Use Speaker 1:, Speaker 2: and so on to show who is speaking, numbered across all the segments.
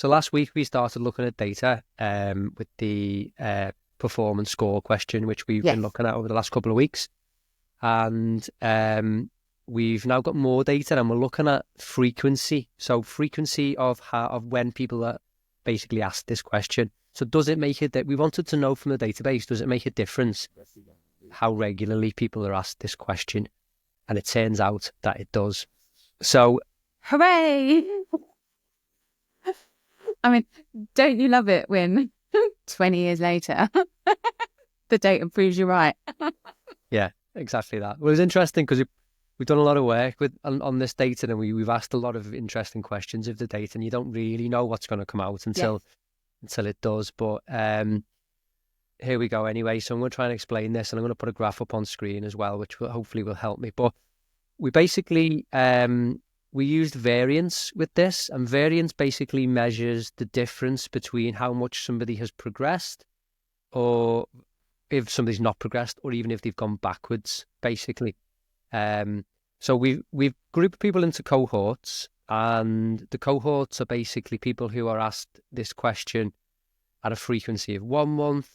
Speaker 1: So last week we started looking at data with the performance score question, which we've been
Speaker 2: Yes.
Speaker 1: looking at over the last couple of weeks. And we've now got more data, and we're looking at frequency. So frequency of when people are basically asked this question. So does it make it that we wanted to know from the database, does it make a difference how regularly people are asked this question? And it turns out that it does. So
Speaker 2: Hooray! I mean, don't you love it when 20 years later, the data proves you're right?
Speaker 1: yeah, exactly that. Well, it was interesting because we've done a lot of work on this data, and we've asked a lot of interesting questions of the data, and you don't really know what's going to come out until it does. But here we go anyway. So I'm going to try and explain this, and I'm going to put a graph up on screen as well, which hopefully will help me. But we basically we used variance with this, and variance basically measures the difference between how much somebody has progressed, or if somebody's not progressed, or even if they've gone backwards, basically. So we've grouped people into cohorts, and the cohorts are basically people who are asked this question at a frequency of 1 month,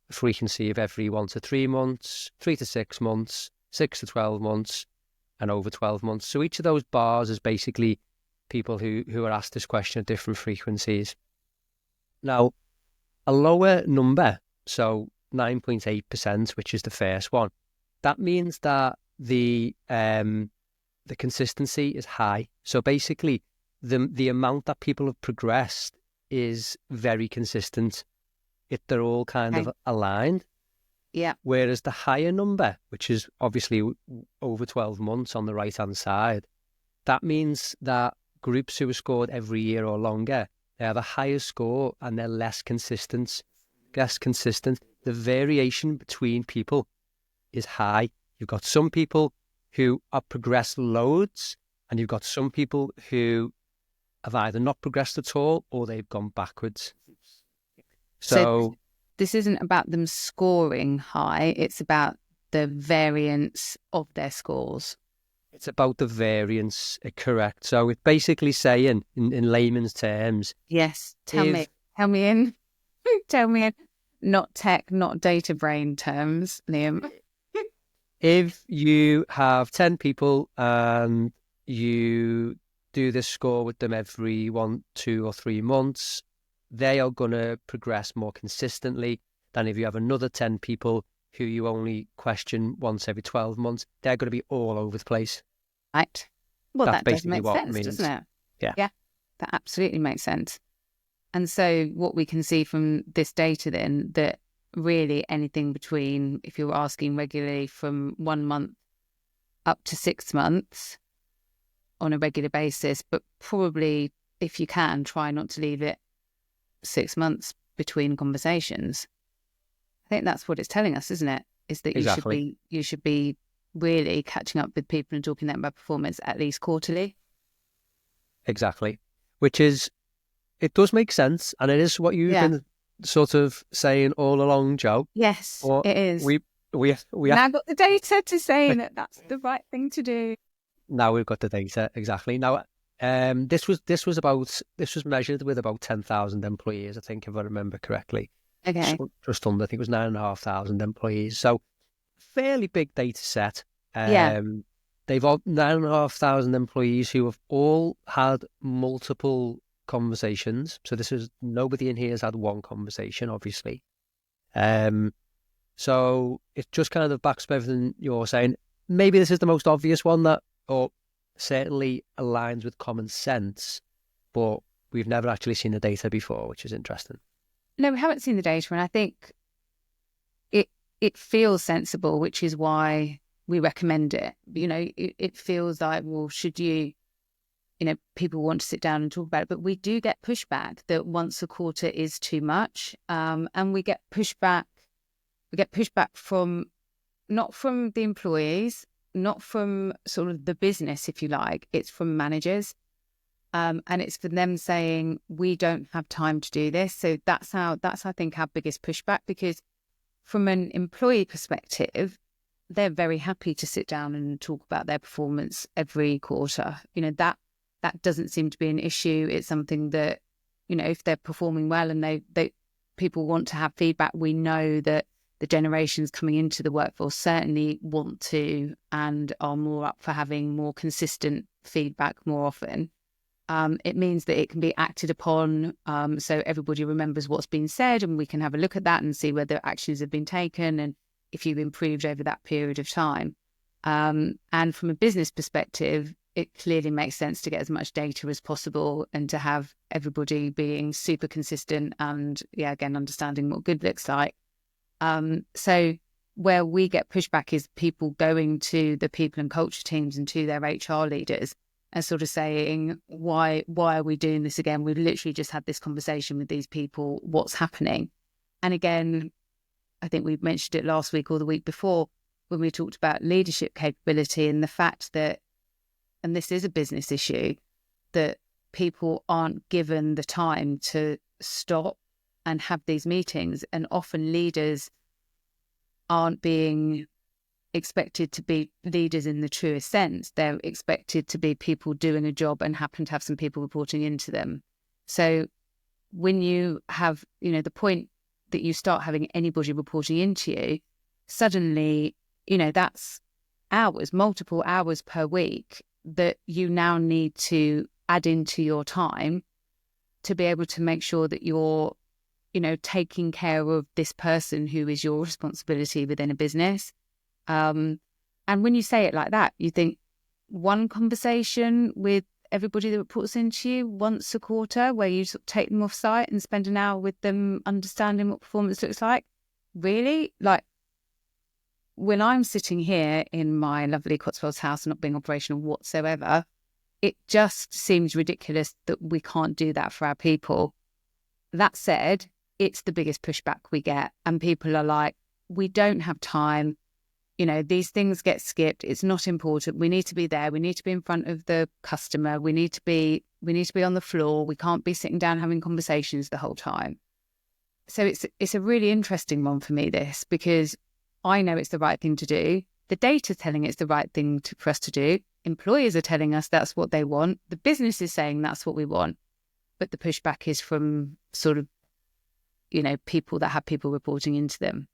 Speaker 1: a frequency of every 1 to 3 months, 3 to 6 months, 6 to 12 months, and over 12 months. So each of those bars is basically people who are asked this question at different frequencies. Now, a lower number, so 9.8%, which is the first one, that means that the consistency is high. So basically, the amount that people have progressed is very consistent. They're all kind of aligned.
Speaker 2: Yeah.
Speaker 1: Whereas the higher number, which is obviously over 12 months on the right-hand side, that means that groups who are scored every year or longer, they have a higher score and they're less consistent. The variation between people is high. You've got some people who have progressed loads, and you've got some people who have either not progressed at all or they've gone backwards.
Speaker 2: So this isn't about them scoring high, it's about the variance of their scores.
Speaker 1: It's about the variance, correct. So it's basically saying, in layman's terms...
Speaker 2: Yes, tell me in. Not tech, not data brain terms, Liam.
Speaker 1: If you have 10 people and you do this score with them every 1, 2 or 3 months, they are going to progress more consistently than if you have another 10 people who you only question once every 12 months. They're going to be all over the place.
Speaker 2: Right. Well,
Speaker 1: That's
Speaker 2: that does
Speaker 1: basically
Speaker 2: make
Speaker 1: what it
Speaker 2: sense,
Speaker 1: means.
Speaker 2: doesn't it?
Speaker 1: Yeah,
Speaker 2: that absolutely makes sense. And so what we can see from this data then, that really anything between, if you're asking regularly, from 1 month up to 6 months on a regular basis, but probably, if you can, try not to leave it 6 months between conversations. I think that's what it's telling us, isn't it? Is that
Speaker 1: exactly.
Speaker 2: you should be really catching up with people and talking about performance at least quarterly.
Speaker 1: Exactly. Which is, it does make sense, and it is what you've been sort of saying all along, Joe.
Speaker 2: Yes,
Speaker 1: But
Speaker 2: it is.
Speaker 1: we
Speaker 2: now got the data to say that that's the right thing to do.
Speaker 1: Now we've got the data, exactly. Now, this was measured with about 10,000 employees, I think, if I remember correctly.
Speaker 2: Okay.
Speaker 1: Just under, I think it was 9,500 employees. So fairly big data set. They've got 9,500 employees who have all had multiple conversations. So nobody in here has had one conversation, obviously. So it just kind of backs up everything you're saying. Maybe this is the most obvious one or certainly aligns with common sense, but we've never actually seen the data before, which is interesting.
Speaker 2: No, we haven't seen the data, and I think it feels sensible, which is why we recommend it. It feels like, well, should people want to sit down and talk about it, but we do get pushback that once a quarter is too much, and we get pushback from, not from the employees, not from sort of the business, if you like, it's from managers. And it's for them saying, we don't have time to do this. So that's I think our biggest pushback, because from an employee perspective, they're very happy to sit down and talk about their performance every quarter. That doesn't seem to be an issue. It's something that if they're performing well and they people want to have feedback, we know that the generations coming into the workforce certainly want to and are more up for having more consistent feedback more often. It means that it can be acted upon, so everybody remembers what's been said, and we can have a look at that and see whether actions have been taken and if you've improved over that period of time. And from a business perspective, it clearly makes sense to get as much data as possible and to have everybody being super consistent and, again, understanding what good looks like. So where we get pushback is people going to the people and culture teams and to their HR leaders and sort of saying, why are we doing this again? We've literally just had this conversation with these people. What's happening? And again, I think we mentioned it last week or the week before when we talked about leadership capability and the fact that, and this is a business issue, that people aren't given the time to stop and have these meetings. And often leaders aren't being expected to be leaders in the truest sense. They're expected to be people doing a job and happen to have some people reporting into them. So when you have, the point that you start having anybody reporting into you, suddenly, that's hours, multiple hours per week that you now need to add into your time to be able to make sure that you're, taking care of this person who is your responsibility within a business. And when you say it like that, you think one conversation with everybody that reports into you once a quarter where you sort of take them off site and spend an hour with them understanding what performance looks like. Really? Like, when I'm sitting here in my lovely Cotswolds house, not being operational whatsoever, it just seems ridiculous that we can't do that for our people. That said, it's the biggest pushback we get. And people are like, we don't have time. These things get skipped. It's not important. We need to be there. We need to be in front of the customer. We need to be on the floor. We can't be sitting down having conversations the whole time. So it's a really interesting one for me, this, because I know it's the right thing to do. The data's telling it's the right thing for us to do. Employers are telling us that's what they want. The business is saying that's what we want. But the pushback is from sort of, people that have people reporting into them.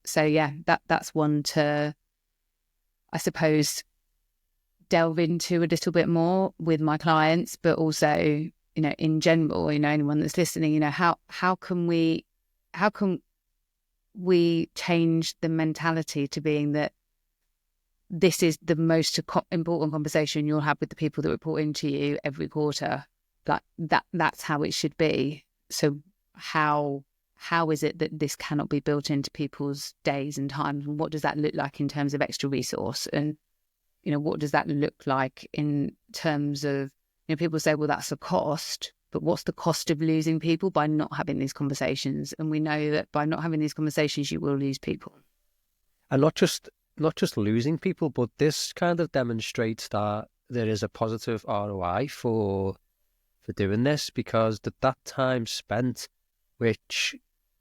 Speaker 2: So yeah, that's one to, I suppose, delve into a little bit more with my clients, but also, in general, anyone that's listening, how can we change the mentality to being that this is the most important conversation you'll have with the people that report into you every quarter. Like that's how it should be. So how is it that this cannot be built into people's days and times? And what does that look like in terms of extra resource? And, what does that look like in terms of, people say, well, that's a cost, but what's the cost of losing people by not having these conversations? And we know that by not having these conversations, you will lose people.
Speaker 1: And not just losing people, but this kind of demonstrates that there is a positive ROI for doing this, because that time spent, which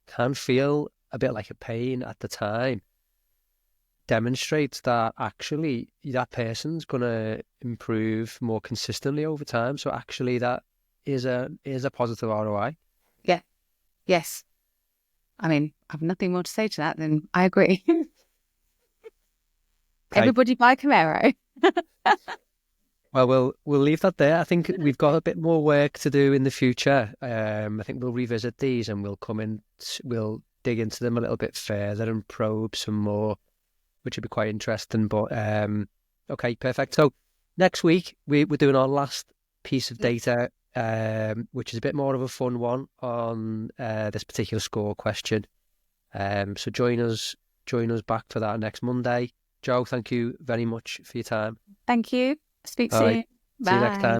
Speaker 1: can feel a bit like a pain at the time, demonstrates that actually that person's going to improve more consistently over time. So actually that is a positive ROI.
Speaker 2: Yeah. Yes. I mean, I have nothing more to say to that than I agree. Okay. Everybody buy Camaro.
Speaker 1: Well, we'll leave that there. I think we've got a bit more work to do in the future. I think we'll revisit these and we'll dig into them a little bit further and probe some more, which would be quite interesting. But okay, perfect. So next week we're doing our last piece of data, which is a bit more of a fun one on this particular score question. So join us back for that next Monday. Jo, thank you very much for your time.
Speaker 2: Thank you. Speak soon.
Speaker 1: Right.
Speaker 2: Bye.
Speaker 1: See you next time.